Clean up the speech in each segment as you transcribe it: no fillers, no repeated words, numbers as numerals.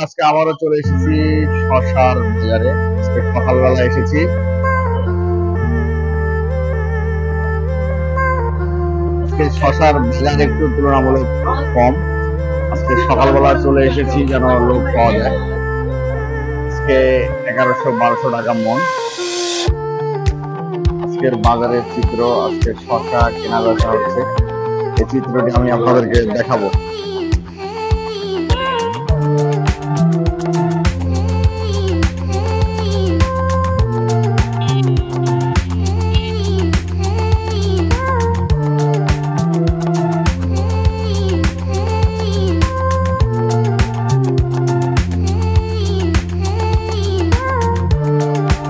আজকে আবারও চলে এসেছি শসার বাজারে। আজকে সকালবেলা এসেছি। আজকে শসার বাজার একটু তুলনামূলক কম। আজকে সকালবেলা চলে এসেছি যেন লোক পাওয়া যায়। আজকে 1100-1200 টাকা মন। আজকের বাজারের চিত্র, আজকে শসা কেনা বেচা হচ্ছে, এই চিত্রটি আমি আপনাদেরকে দেখাবো।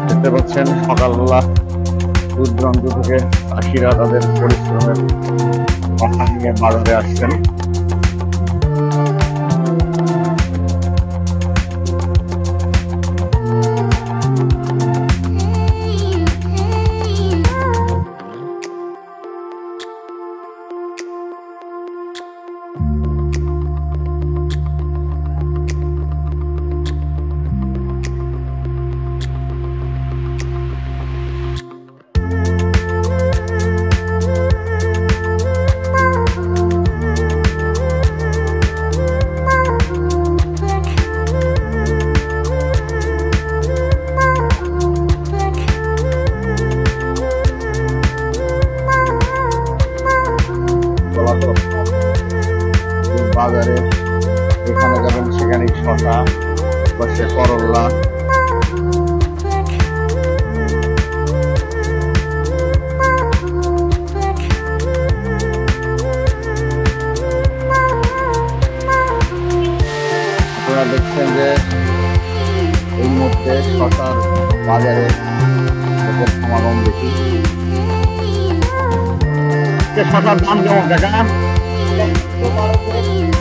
দেখতে পাচ্ছেন সকালবেলা দূর দূরান্ত থেকে চাষিরা তাদের পরিশ্রমের কথা নিয়ে বাজারে আসছেন। বাজারে যেখানে যাবেন সেখানে শসা, পাশে করল্লা, আপনারা দেখছেন যে এই মুহূর্তে শসার বাজারে লোকের সমাগম বেশি। শসার দাম কেমন কাকা?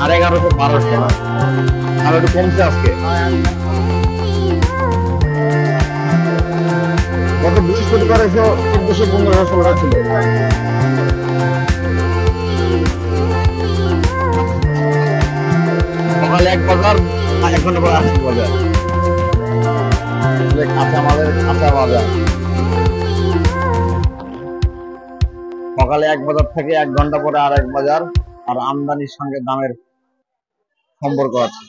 1100-1200, আর একটু কমছে আজকে। গত বৃহস্পতিবার 1400-1500 ছিল। সকালে এক বাজার, 1 ঘন্টা পরে আরেক বাজার। কাঁচামালের কাঁচা বাজার। সকালে এক বাজার থেকে 1 ঘন্টা পরে আরেক বাজার, আর আমদানির সঙ্গে দামের সম্পর্ক আছে।